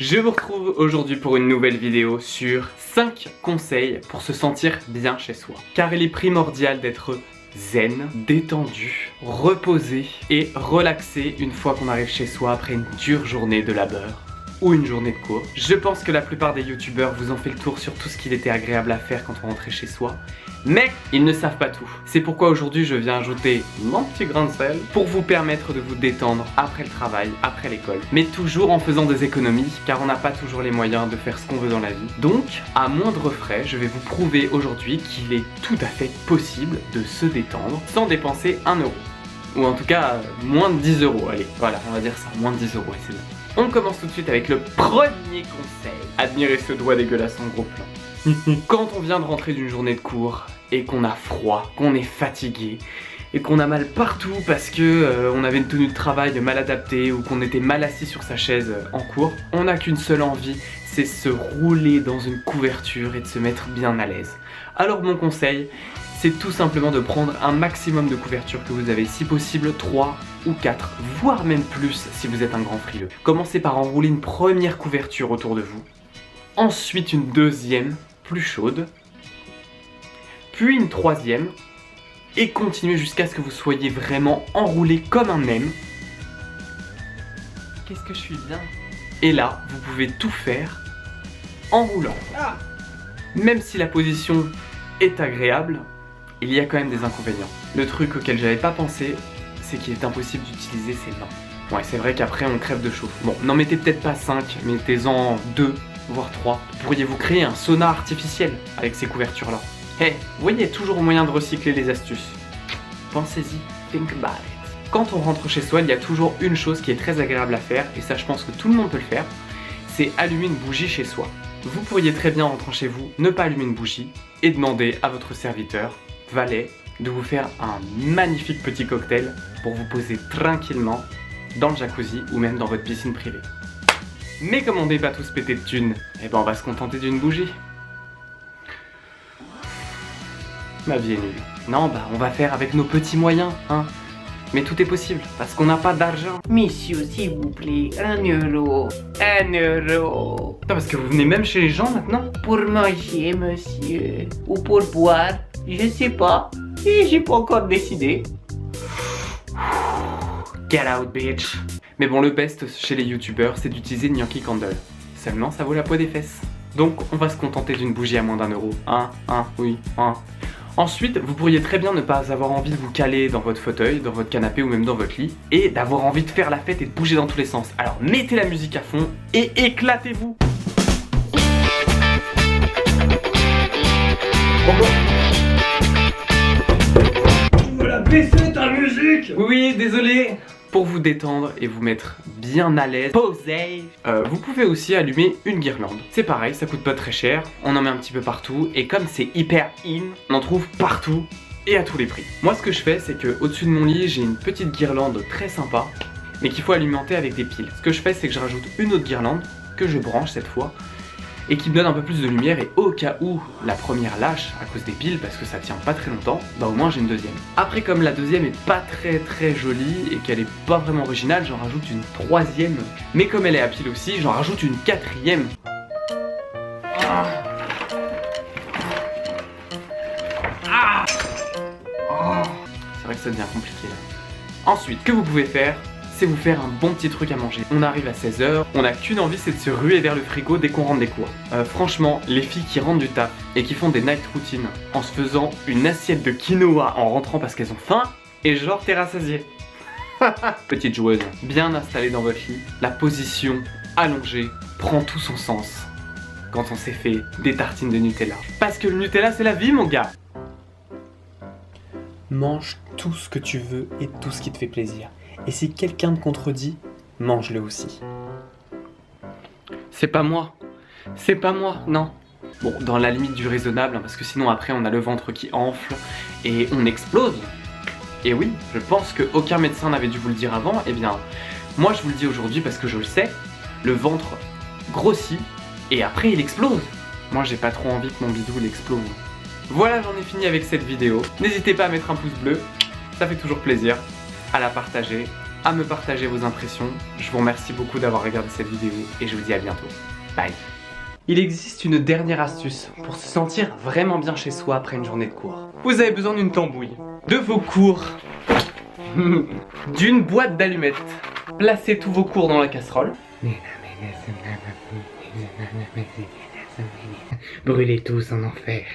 Je vous retrouve aujourd'hui pour une nouvelle vidéo sur 5 conseils pour se sentir bien chez soi. Car il est primordial d'être zen, détendu, reposé et relaxé une fois qu'on arrive chez soi après une dure journée de labeur ou une journée de cours. Je pense que la plupart des youtubeurs vous ont fait le tour sur tout ce qu'il était agréable à faire quand on rentrait chez soi. Mais ils ne savent pas tout. C'est pourquoi aujourd'hui je viens ajouter mon petit grain de sel pour vous permettre de vous détendre après le travail, après l'école. Mais toujours en faisant des économies, car on n'a pas toujours les moyens de faire ce qu'on veut dans la vie. Donc, à moindre frais, je vais vous prouver aujourd'hui qu'il est tout à fait possible de se détendre sans dépenser 1 euro. Ou en tout cas, moins de 10 euros. Allez, voilà, on va dire ça, moins de 10 euros, c'est bien. On commence tout de suite avec le premier conseil. Admirez ce doigt dégueulasse en gros plan. Quand on vient de rentrer d'une journée de cours et qu'on a froid, qu'on est fatigué et qu'on a mal partout parce que on avait une tenue de travail mal adaptée ou qu'on était mal assis sur sa chaise en cours, on n'a qu'une seule envie, c'est se rouler dans une couverture et de se mettre bien à l'aise. Alors mon conseil, c'est tout simplement de prendre un maximum de couvertures que vous avez, si possible 3 ou 4, voire même plus si vous êtes un grand frileux. Commencez par enrouler une première couverture autour de vous, ensuite une deuxième, plus chaude, puis une troisième, et continuez jusqu'à ce que vous soyez vraiment enroulé comme un M. Qu'est-ce que je suis bien. Et là, vous pouvez tout faire en roulant. Même si la position est agréable, il y a quand même des inconvénients. Le truc auquel j'avais pas pensé, c'est qu'il est impossible d'utiliser ses mains. Ouais, c'est vrai qu'après on crève de chaud. Bon, n'en mettez peut-être pas 5, mettez-en 2, voire 3. Pourriez-vous créer un sauna artificiel avec ces couvertures-là? Hey, vous voyez, il y a toujours moyen de recycler les astuces. Pensez-y, think about it. Quand on rentre chez soi, il y a toujours une chose qui est très agréable à faire, et ça je pense que tout le monde peut le faire, c'est allumer une bougie chez soi. Vous pourriez très bien en rentrant chez vous, ne pas allumer une bougie, et demander à votre serviteur, valet, de vous faire un magnifique petit cocktail pour vous poser tranquillement dans le jacuzzi ou même dans votre piscine privée. Mais comme on n'est pas tous pétés de thunes, eh ben on va se contenter d'une bougie. Ma vie est nulle. Non, bah on va faire avec nos petits moyens, hein. Mais tout est possible, parce qu'on n'a pas d'argent. Monsieur, s'il vous plaît, 1 euro. 1 euro. Non, parce que vous venez même chez les gens maintenant? Pour manger, monsieur. Ou pour boire, je sais pas. Et j'ai pas encore décidé. Get out, bitch. Mais bon, le best chez les youtubeurs, c'est d'utiliser une Yankee Candle. Seulement, ça vaut la peau des fesses. Donc, on va se contenter d'une bougie à moins d'1 euro. Oui. Ensuite, vous pourriez très bien ne pas avoir envie de vous caler dans votre fauteuil, dans votre canapé ou même dans votre lit, et d'avoir envie de faire la fête et de bouger dans tous les sens. Alors, mettez la musique à fond et éclatez-vous. Tu veux la baisser ta musique? Oui, désolé. Pour vous détendre et vous mettre bien à l'aise, posez, vous pouvez aussi allumer une guirlande. C'est pareil, ça coûte pas très cher, on en met un petit peu partout, et comme c'est hyper in, on en trouve partout et à tous les prix. Moi ce que je fais, c'est que au-dessus de mon lit, j'ai une petite guirlande très sympa, mais qu'il faut alimenter avec des piles. Ce que je fais, c'est que je rajoute une autre guirlande, que je branche cette fois, et qui me donne un peu plus de lumière, et au cas où la première lâche à cause des piles, parce que ça tient pas très longtemps, bah au moins j'ai une deuxième. Après, comme la deuxième est pas très jolie et qu'elle est pas vraiment originale, j'en rajoute une troisième. Mais comme elle est à pile aussi, j'en rajoute une quatrième. C'est vrai que ça devient compliqué là. Ensuite, ce que vous pouvez faire, c'est vous faire un bon petit truc à manger. On arrive à 16h, on n'a qu'une envie, c'est de se ruer vers le frigo dès qu'on rentre des cours. Franchement, les filles qui rentrent du taf et qui font des night routines en se faisant une assiette de quinoa en rentrant parce qu'elles ont faim, et genre t'es rassasié. Petite joueuse, bien installée dans votre lit, la position allongée prend tout son sens quand on s'est fait des tartines de Nutella. Parce que le Nutella c'est la vie mon gars. Mange tout ce que tu veux et tout ce qui te fait plaisir. Et si quelqu'un te contredit, mange-le aussi. C'est pas moi, non. Bon, dans la limite du raisonnable, hein, parce que sinon après on a le ventre qui enfle et on explose. Et oui, je pense qu'aucun médecin n'avait dû vous le dire avant, et bien, moi je vous le dis aujourd'hui parce que je le sais, le ventre grossit et après il explose. Moi j'ai pas trop envie que mon bidou il explose. Voilà, j'en ai fini avec cette vidéo. N'hésitez pas à mettre un pouce bleu, ça fait toujours plaisir. À la partager, à me partager vos impressions. Je vous remercie beaucoup d'avoir regardé cette vidéo et je vous dis à bientôt. Bye. Il existe une dernière astuce pour se sentir vraiment bien chez soi après une journée de cours. Vous avez besoin d'une tambouille, de vos cours, d'une boîte d'allumettes. Placez tous vos cours dans la casserole. Brûlez tous en enfer.